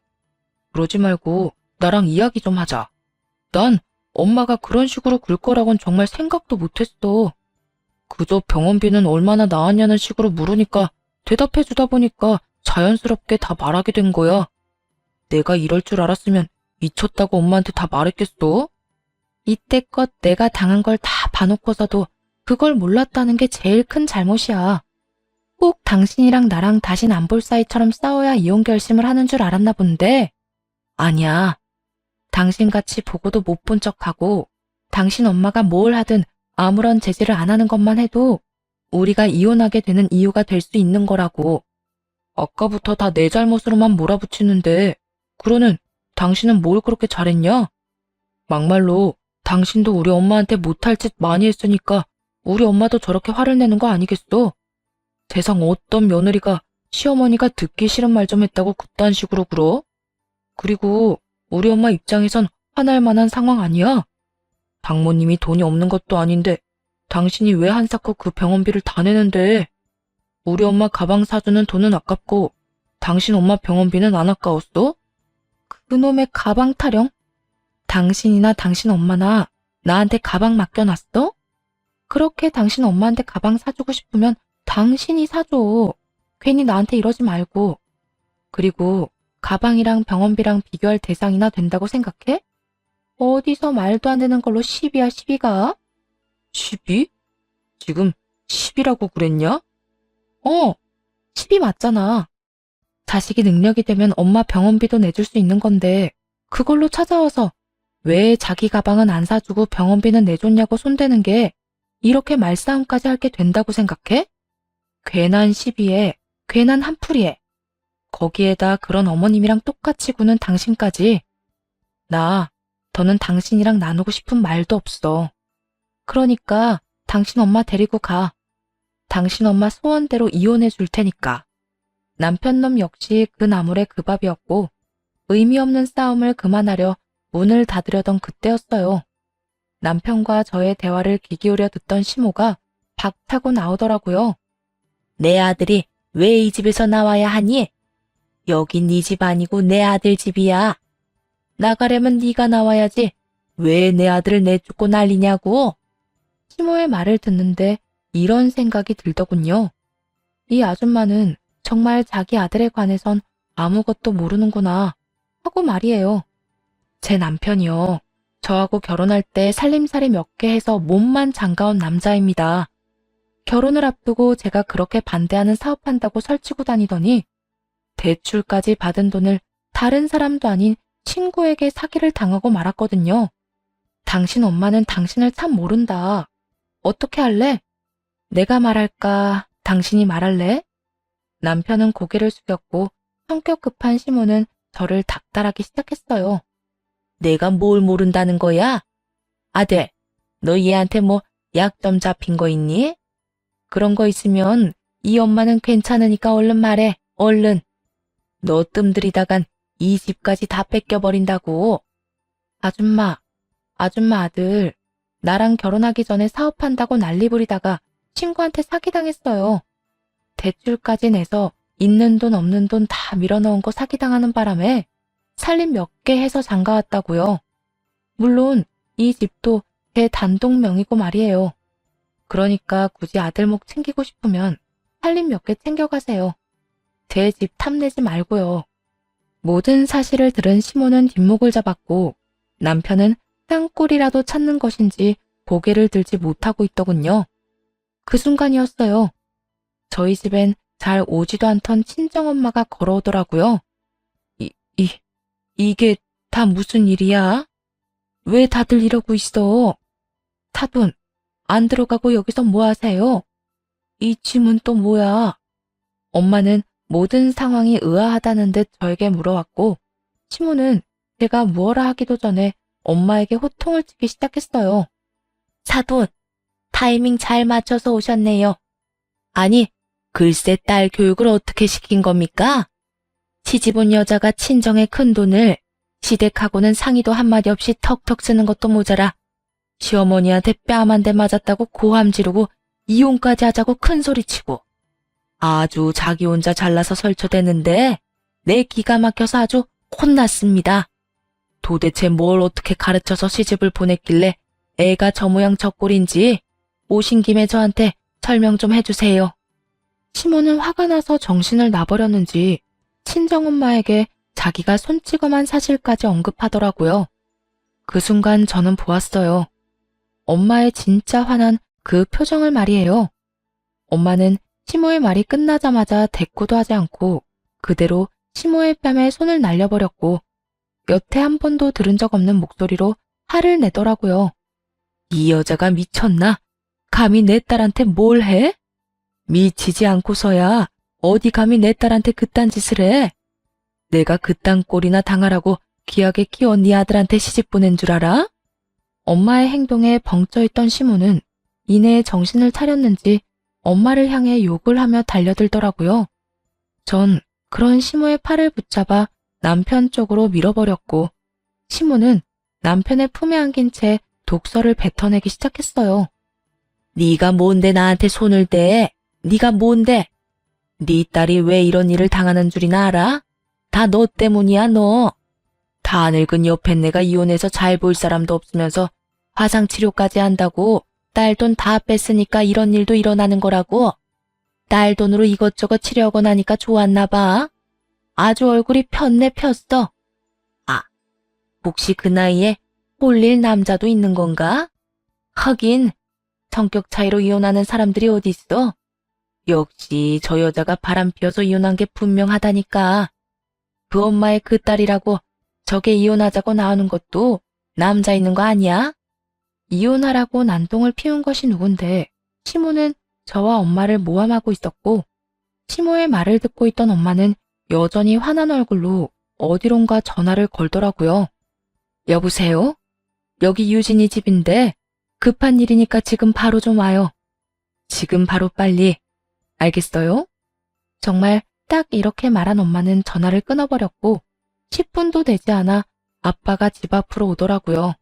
그러지 말고 나랑 이야기 좀 하자. 난 엄마가 그런 식으로 굴 거라곤 정말 생각도 못했어. 그저 병원비는 얼마나 나왔냐는 식으로 물으니까 대답해 주다 보니까 자연스럽게 다 말하게 된 거야. 내가 이럴 줄 알았으면 미쳤다고 엄마한테 다 말했겠어? 이때껏 내가 당한 걸 다 봐놓고서도 그걸 몰랐다는 게 제일 큰 잘못이야. 꼭 당신이랑 나랑 다신 안 볼 사이처럼 싸워야 이혼 결심을 하는 줄 알았나 본데? 아니야. 당신같이 보고도 못 본 척하고 당신 엄마가 뭘 하든 아무런 제지를 안 하는 것만 해도 우리가 이혼하게 되는 이유가 될 수 있는 거라고. 아까부터 다 내 잘못으로만 몰아붙이는데 그러는 당신은 뭘 그렇게 잘했냐? 막말로 당신도 우리 엄마한테 못할 짓 많이 했으니까 우리 엄마도 저렇게 화를 내는 거 아니겠어? 세상 어떤 며느리가 시어머니가 듣기 싫은 말 좀 했다고 그딴 식으로 굴어? 그리고 우리 엄마 입장에선 화날 만한 상황 아니야? 장모님이 돈이 없는 것도 아닌데 당신이 왜 한사코 그 병원비를 다 내는데? 우리 엄마 가방 사주는 돈은 아깝고 당신 엄마 병원비는 안 아까웠어? 그놈의 가방 타령? 당신이나 당신 엄마나 나한테 가방 맡겨놨어? 그렇게 당신 엄마한테 가방 사주고 싶으면 당신이 사줘. 괜히 나한테 이러지 말고. 그리고 가방이랑 병원비랑 비교할 대상이나 된다고 생각해? 어디서 말도 안 되는 걸로 시비야, 시비가? 시비? 지금 시비라고 그랬냐? 시비 맞잖아. 자식이 능력이 되면 엄마 병원비도 내줄 수 있는 건데 그걸로 찾아와서 왜 자기 가방은 안 사주고 병원비는 내줬냐고 손대는 게 이렇게 말싸움까지 할 게 된다고 생각해? 괜한 시비에 괜한 한풀이에 거기에다 그런 어머님이랑 똑같이 구는 당신까지. 더는 당신이랑 나누고 싶은 말도 없어. 그러니까 당신 엄마 데리고 가. 당신 엄마 소원대로 이혼해 줄 테니까. 남편놈 역시 그 나물에 그 밥이었고 의미 없는 싸움을 그만하려 문을 닫으려던 그때였어요. 남편과 저의 대화를 귀 기울여 듣던 시모가 박차고 나오더라고요. 내 아들이 왜 이 집에서 나와야 하니? 여긴 네 집 아니고 내 아들 집이야. 나가려면 네가 나와야지. 왜 내 아들을 내쫓고 난리냐고. 시모의 말을 듣는데 이런 생각이 들더군요. 이 아줌마는 정말 자기 아들에 관해선 아무것도 모르는구나 하고 말이에요. 제 남편이요. 저하고 결혼할 때 살림살이 몇 개 해서 몸만 장가온 남자입니다. 결혼을 앞두고 제가 그렇게 반대하는 사업한다고 설치고 다니더니 대출까지 받은 돈을 다른 사람도 아닌 친구에게 사기를 당하고 말았거든요. 당신 엄마는 당신을 참 모른다. 어떻게 할래? 내가 말할까? 당신이 말할래? 남편은 고개를 숙였고 성격 급한 시모는 저를 닥달하기 시작했어요. 내가 뭘 모른다는 거야? 아들, 너 얘한테 뭐 약점 잡힌 거 있니? 그런 거 있으면 이 엄마는 괜찮으니까 얼른 말해, 얼른. 너 뜸들이다간 이 집까지 다 뺏겨버린다고. 아줌마 아들, 나랑 결혼하기 전에 사업한다고 난리 부리다가 친구한테 사기당했어요. 대출까지 내서 있는 돈 없는 돈 다 밀어넣은 거 사기당하는 바람에 살림 몇 개 해서 장가왔다고요. 물론 이 집도 제 단독 명의고 말이에요. 그러니까 굳이 아들 목 챙기고 싶으면 살림 몇 개 챙겨가세요. 제 집 탐내지 말고요. 모든 사실을 들은 시모는 뒷목을 잡았고 남편은 땅굴이라도 찾는 것인지 고개를 들지 못하고 있더군요. 그 순간이었어요. 저희 집엔 잘 오지도 않던 친정엄마가 걸어오더라고요. 이게 다 무슨 일이야? 왜 다들 이러고 있어? 사돈, 안 들어가고 여기서 뭐 하세요? 이 짐은 또 뭐야? 엄마는 모든 상황이 의아하다는 듯 저에게 물어왔고 시모는 제가 무엇라 하기도 전에 엄마에게 호통을 치기 시작했어요. 사돈, 타이밍 잘 맞춰서 오셨네요. 아니, 글쎄 딸 교육을 어떻게 시킨 겁니까? 시집온 여자가 친정의 큰돈을 시댁하고는 상의도 한마디 없이 턱턱 쓰는 것도 모자라 시어머니한테 뺨 한 대 맞았다고 고함 지르고 이혼까지 하자고 큰소리치고 아주 자기 혼자 잘나서 설쳐대는데 내 기가 막혀서 아주 혼났습니다. 도대체 뭘 어떻게 가르쳐서 시집을 보냈길래 애가 저 모양 저 꼴인지 오신 김에 저한테 설명 좀 해주세요. 시모는 화가 나서 정신을 놔버렸는지 친정엄마에게 자기가 손찌검한 사실까지 언급하더라고요. 그 순간 저는 보았어요. 엄마의 진짜 화난 그 표정을 말이에요. 엄마는 시모의 말이 끝나자마자 대꾸도 하지 않고 그대로 시모의 뺨에 손을 날려버렸고 여태 한 번도 들은 적 없는 목소리로 화를 내더라고요. 이 여자가 미쳤나? 감히 내 딸한테 뭘 해? 미치지 않고서야 어디 감히 내 딸한테 그딴 짓을 해? 내가 그딴 꼴이나 당하라고 귀하게 키운 네 아들한테 시집 보낸 줄 알아? 엄마의 행동에 벙쪄있던 시모는 이내에 정신을 차렸는지 엄마를 향해 욕을 하며 달려들더라고요. 전 그런 시모의 팔을 붙잡아 남편 쪽으로 밀어버렸고 시모는 남편의 품에 안긴 채 독서를 뱉어내기 시작했어요. 네가 뭔데 나한테 손을 대? 네가 뭔데? 네 딸이 왜 이런 일을 당하는 줄이나 알아? 다 너 때문이야 너. 다 늙은 옆에 내가 이혼해서 잘 볼 사람도 없으면서 화상 치료까지 한다고 딸 돈 다 뺐으니까 이런 일도 일어나는 거라고. 딸 돈으로 이것저것 치료하고 나니까 좋았나 봐. 아주 얼굴이 폈네 폈어. 아, 혹시 그 나이에 홀릴 남자도 있는 건가? 하긴 성격 차이로 이혼하는 사람들이 어딨어. 역시 저 여자가 바람 피워서 이혼한 게 분명하다니까. 그 엄마의 그 딸이라고 저게 이혼하자고 나오는 것도 남자 있는 거 아니야? 이혼하라고 난동을 피운 것이 누군데 시모는 저와 엄마를 모함하고 있었고 시모의 말을 듣고 있던 엄마는 여전히 화난 얼굴로 어디론가 전화를 걸더라고요. 여보세요? 여기 유진이 집인데 급한 일이니까 지금 바로 좀 와요. 지금 바로 빨리. 알겠어요? 정말 딱 이렇게 말한 엄마는 전화를 끊어버렸고 10분도 되지 않아 아빠가 집 앞으로 오더라고요.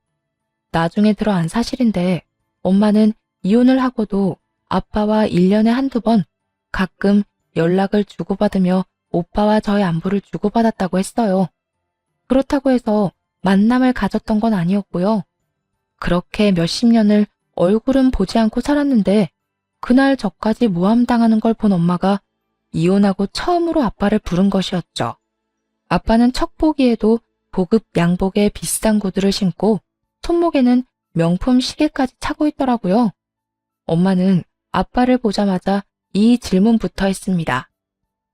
나중에 들어안 사실인데 엄마는 이혼을 하고도 아빠와 1년에 한두 번 가끔 연락을 주고받으며 오빠와 저의 안부를 주고받았다고 했어요. 그렇다고 해서 만남을 가졌던 건 아니었고요. 그렇게 몇십 년을 얼굴은 보지 않고 살았는데 그날 저까지 모함당하는 걸 본 엄마가 이혼하고 처음으로 아빠를 부른 것이었죠. 아빠는 척 보기에도 고급 양복에 비싼 구두를 신고 손목에는 명품 시계까지 차고 있더라고요. 엄마는 아빠를 보자마자 이 질문부터 했습니다.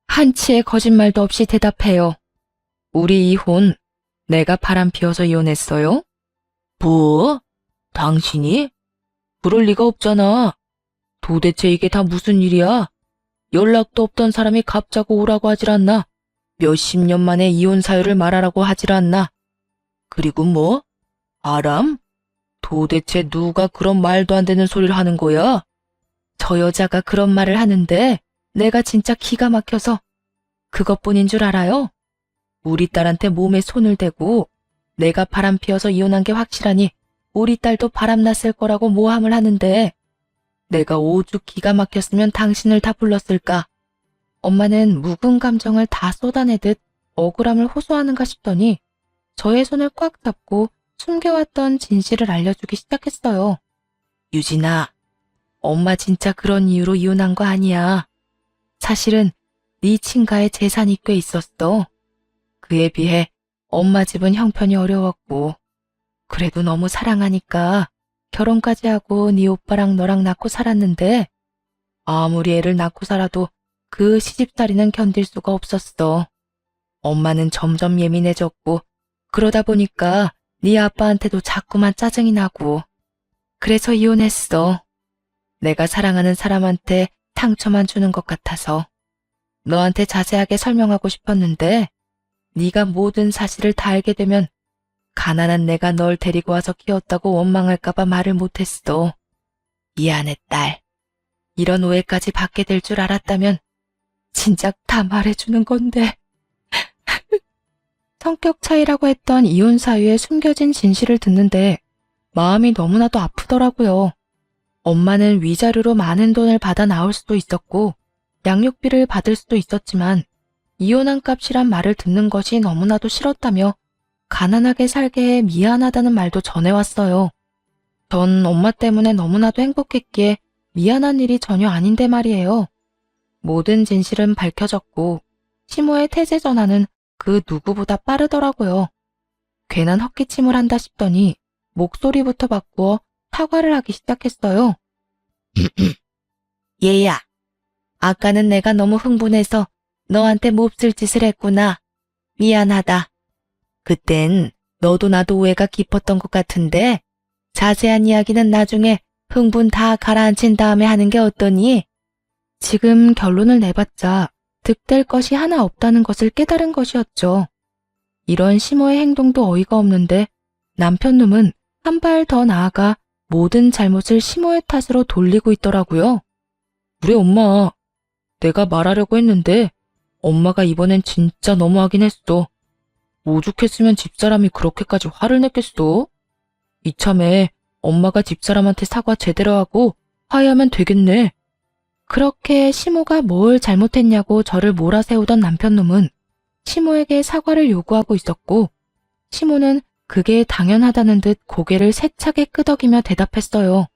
한치의 거짓말도 없이 대답해요. 우리 이혼, 내가 바람 피워서 이혼했어요? 뭐? 당신이? 그럴 리가 없잖아. 도대체 이게 다 무슨 일이야? 연락도 없던 사람이 갑자기 오라고 하질 않나? 몇십 년 만에 이혼 사유를 말하라고 하질 않나? 그리고 뭐? 바람? 도대체 누가 그런 말도 안 되는 소리를 하는 거야? 저 여자가 그런 말을 하는데 내가 진짜 기가 막혀서 그것뿐인 줄 알아요? 우리 딸한테 몸에 손을 대고 내가 바람 피워서 이혼한 게 확실하니 우리 딸도 바람났을 거라고 모함을 하는데 내가 오죽 기가 막혔으면 당신을 다 불렀을까? 엄마는 묵은 감정을 다 쏟아내듯 억울함을 호소하는가 싶더니 저의 손을 꽉 잡고 숨겨왔던 진실을 알려주기 시작했어요. 유진아, 엄마 진짜 그런 이유로 이혼한 거 아니야. 사실은 네 친가에 재산이 꽤 있었어. 그에 비해 엄마 집은 형편이 어려웠고 그래도 너무 사랑하니까 결혼까지 하고 네 오빠랑 너랑 낳고 살았는데 아무리 애를 낳고 살아도 그 시집살이는 견딜 수가 없었어. 엄마는 점점 예민해졌고 그러다 보니까 네 아빠한테도 자꾸만 짜증이 나고 그래서 이혼했어. 내가 사랑하는 사람한테 상처만 주는 것 같아서 너한테 자세하게 설명하고 싶었는데 네가 모든 사실을 다 알게 되면 가난한 내가 널 데리고 와서 키웠다고 원망할까봐 말을 못했어. 미안해 딸. 이런 오해까지 받게 될 줄 알았다면 진작 다 말해주는 건데. 성격 차이라고 했던 이혼 사유에 숨겨진 진실을 듣는데 마음이 너무나도 아프더라고요. 엄마는 위자료로 많은 돈을 받아 나올 수도 있었고 양육비를 받을 수도 있었지만 이혼한 값이란 말을 듣는 것이 너무나도 싫었다며 가난하게 살게 해 미안하다는 말도 전해왔어요. 전 엄마 때문에 너무나도 행복했기에 미안한 일이 전혀 아닌데 말이에요. 모든 진실은 밝혀졌고 시모의 태세 전환은 그 누구보다 빠르더라고요. 괜한 헛기침을 한다 싶더니 목소리부터 바꾸어 사과를 하기 시작했어요. 얘야, 아까는 내가 너무 흥분해서 너한테 몹쓸 짓을 했구나. 미안하다. 그땐 너도 나도 오해가 깊었던 것 같은데 자세한 이야기는 나중에 흥분 다 가라앉힌 다음에 하는 게 어떠니? 지금 결론을 내봤자 득될 것이 하나 없다는 것을 깨달은 것이었죠. 이런 시모의 행동도 어이가 없는데 남편놈은 한 발 더 나아가 모든 잘못을 시모의 탓으로 돌리고 있더라고요. 우리 엄마, 내가 말하려고 했는데 엄마가 이번엔 진짜 너무하긴 했어. 오죽했으면 집사람이 그렇게까지 화를 냈겠어? 이참에 엄마가 집사람한테 사과 제대로 하고 화해하면 되겠네. 그렇게 시모가 뭘 잘못했냐고 저를 몰아세우던 남편놈은 시모에게 사과를 요구하고 있었고 시모는 그게 당연하다는 듯 고개를 세차게 끄덕이며 대답했어요.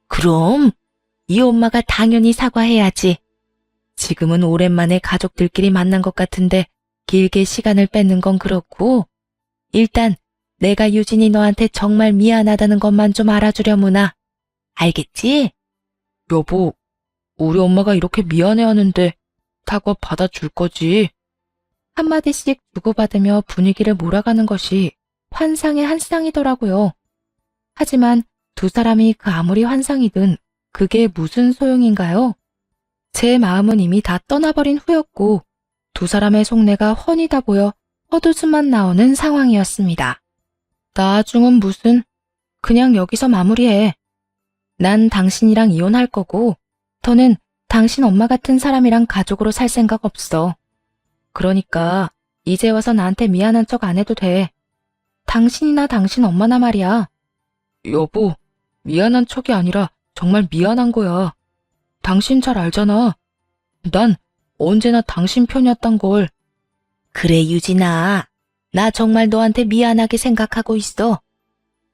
그럼 이 엄마가 당연히 사과해야지. 지금은 오랜만에 가족들끼리 만난 것 같은데 길게 시간을 뺏는 건 그렇고 일단 내가 유진이 너한테 정말 미안하다는 것만 좀 알아주려무나. 알겠지? 여보, 우리 엄마가 이렇게 미안해하는데 사과 받아줄 거지? 한마디씩 주고받으며 분위기를 몰아가는 것이 환상의 한 쌍이더라고요. 하지만 두 사람이 그 아무리 환상이든 그게 무슨 소용인가요? 제 마음은 이미 다 떠나버린 후였고 두 사람의 속내가 훤히 다 보여 헛웃음만 나오는 상황이었습니다. 나중은 무슨, 그냥 여기서 마무리해. 난 당신이랑 이혼할 거고 더는 당신 엄마 같은 사람이랑 가족으로 살 생각 없어. 그러니까 이제 와서 나한테 미안한 척 안 해도 돼. 당신이나 당신 엄마나 말이야. 여보, 미안한 척이 아니라 정말 미안한 거야. 당신 잘 알잖아. 난 언제나 당신 편이었단 걸. 그래, 유진아. 나 정말 너한테 미안하게 생각하고 있어.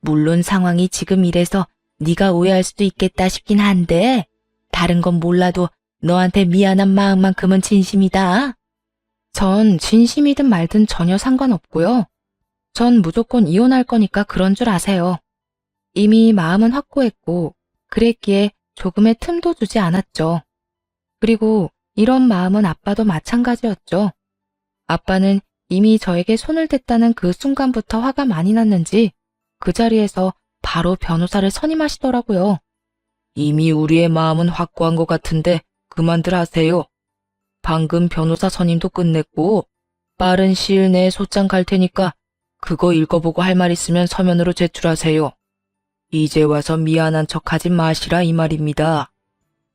물론 상황이 지금 이래서 네가 오해할 수도 있겠다 싶긴 한데 다른 건 몰라도 너한테 미안한 마음만큼은 진심이다. 전 진심이든 말든 전혀 상관없고요. 전 무조건 이혼할 거니까 그런 줄 아세요. 이미 마음은 확고했고 그랬기에 조금의 틈도 주지 않았죠. 그리고 이런 마음은 아빠도 마찬가지였죠. 아빠는 이미 저에게 손을 댔다는 그 순간부터 화가 많이 났는지 그 자리에서 바로 변호사를 선임하시더라고요. 이미 우리의 마음은 확고한 것 같은데 그만들 하세요. 방금 변호사 선임도 끝냈고 빠른 시일 내에 소장 갈 테니까 그거 읽어보고 할 말 있으면 서면으로 제출하세요. 이제 와서 미안한 척하지 마시라 이 말입니다.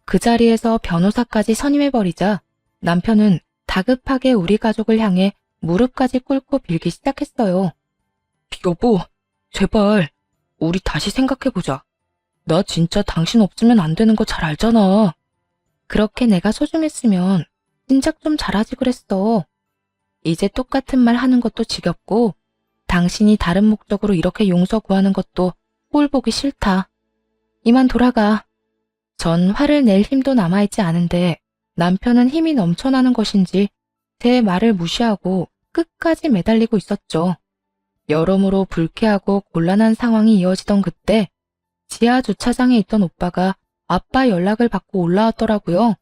그 자리에서 변호사까지 선임해버리자 남편은 다급하게 우리 가족을 향해 무릎까지 꿇고 빌기 시작했어요. 여보, 제발 우리 다시 생각해보자. 나 진짜 당신 없으면 안 되는 거 잘 알잖아. 그렇게 내가 소중했으면 진작 좀 잘하지 그랬어. 이제 똑같은 말 하는 것도 지겹고 당신이 다른 목적으로 이렇게 용서 구하는 것도 꼴 보기 싫다. 이만 돌아가. 전 화를 낼 힘도 남아있지 않은데 남편은 힘이 넘쳐나는 것인지 제 말을 무시하고 끝까지 매달리고 있었죠. 여러모로 불쾌하고 곤란한 상황이 이어지던 그때 지하 주차장에 있던 오빠가 아빠 연락을 받고 올라왔더라고요.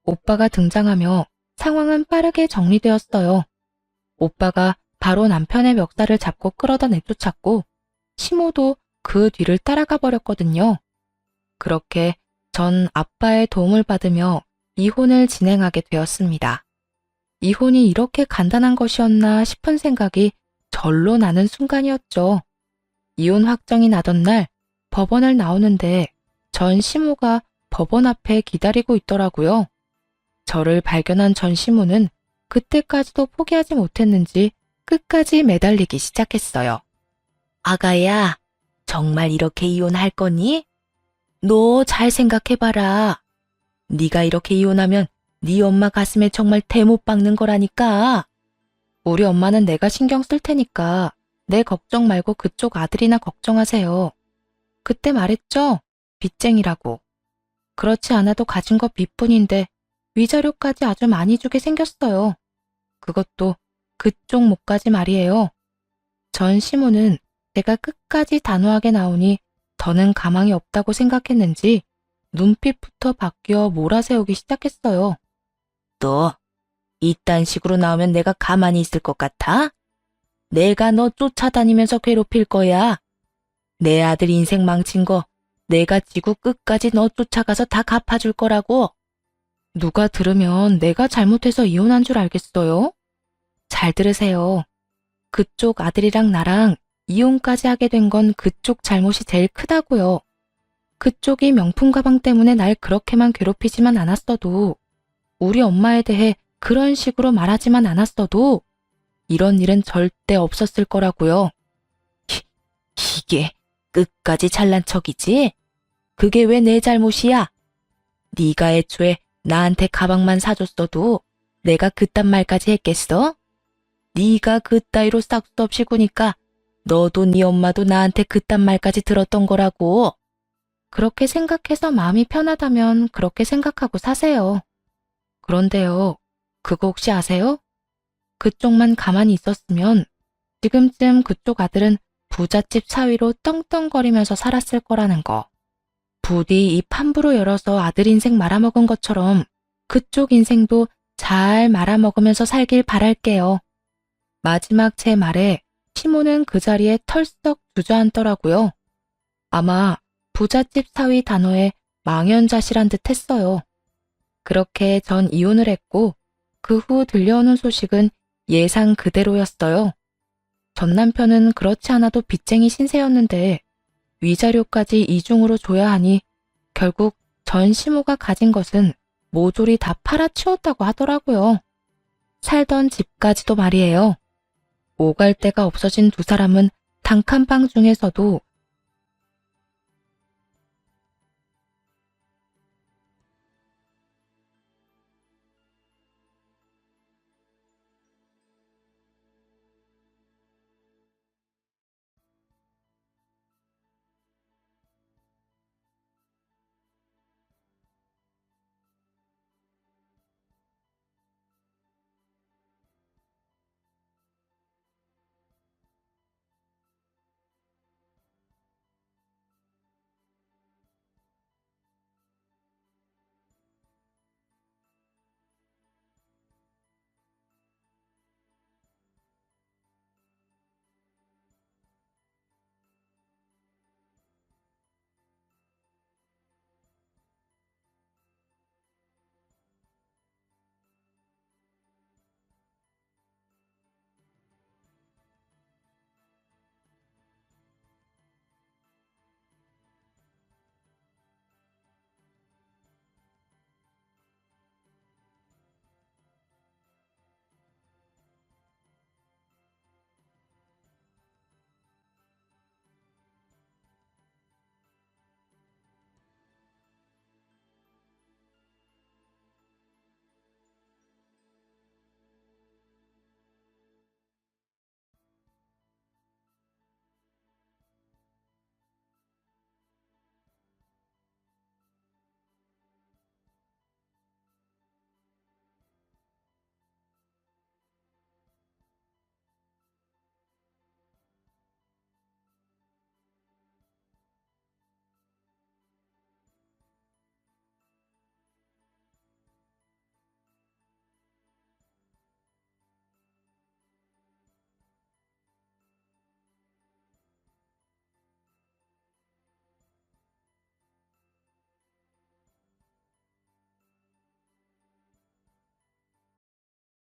오빠가 등장하며 상황은 빠르게 정리되었어요. 오빠가 바로 남편의 멱살을 잡고 끌어다 내쫓았고 시모도 그 뒤를 따라가 버렸거든요. 그렇게 전 아빠의 도움을 받으며 이혼을 진행하게 되었습니다. 이혼이 이렇게 간단한 것이었나 싶은 생각이 절로 나는 순간이었죠. 이혼 확정이 나던 날 법원을 나오는데 전 시모가 법원 앞에 기다리고 있더라고요. 저를 발견한 전 시모는 그때까지도 포기하지 못했는지 끝까지 매달리기 시작했어요. 아가야, 정말 이렇게 이혼할 거니? 너 잘 생각해봐라. 네가 이렇게 이혼하면 네 엄마 가슴에 정말 대못 박는 거라니까. 우리 엄마는 내가 신경 쓸 테니까 내 걱정 말고 그쪽 아들이나 걱정하세요. 그때 말했죠? 빚쟁이라고. 그렇지 않아도 가진 것 빚뿐인데 위자료까지 아주 많이 주게 생겼어요. 그것도 그쪽 목까지 말이에요. 전 시모는 제가 끝까지 단호하게 나오니 더는 가망이 없다고 생각했는지 눈빛부터 바뀌어 몰아세우기 시작했어요. 너 이딴 식으로 나오면 내가 가만히 있을 것 같아? 내가 너 쫓아다니면서 괴롭힐 거야. 내 아들 인생 망친 거 내가 지구 끝까지 너 쫓아가서 다 갚아줄 거라고. 누가 들으면 내가 잘못해서 이혼한 줄 알겠어요? 잘 들으세요. 그쪽 아들이랑 나랑 이혼까지 하게 된 건 그쪽 잘못이 제일 크다고요. 그쪽이 명품 가방 때문에 날 그렇게만 괴롭히지만 않았어도, 우리 엄마에 대해 그런 식으로 말하지만 않았어도 이런 일은 절대 없었을 거라고요. 이게 끝까지 잘난 척이지? 그게 왜 내 잘못이야? 네가 애초에 나한테 가방만 사줬어도 내가 그딴 말까지 했겠어? 네가 그따위로 싹수 없이 구니까 너도 네 엄마도 나한테 그딴 말까지 들었던 거라고. 그렇게 생각해서 마음이 편하다면 그렇게 생각하고 사세요. 그런데요, 그거 혹시 아세요? 그쪽만 가만히 있었으면 지금쯤 그쪽 아들은 부잣집 사위로 떵떵거리면서 살았을 거라는 거. 부디 입 함부로 열어서 아들 인생 말아먹은 것처럼 그쪽 인생도 잘 말아먹으면서 살길 바랄게요. 마지막 제 말에 시모는 그 자리에 털썩 주저앉더라고요. 아마 부잣집 사위 단어에 망연자실한 듯 했어요. 그렇게 전 이혼을 했고 그 후 들려오는 소식은 예상 그대로였어요. 전 남편은 그렇지 않아도 빚쟁이 신세였는데 위자료까지 이중으로 줘야 하니 결국 전 시모가 가진 것은 모조리 다 팔아치웠다고 하더라고요. 살던 집까지도 말이에요. 오갈 데가 없어진 두 사람은 단칸방 중에서도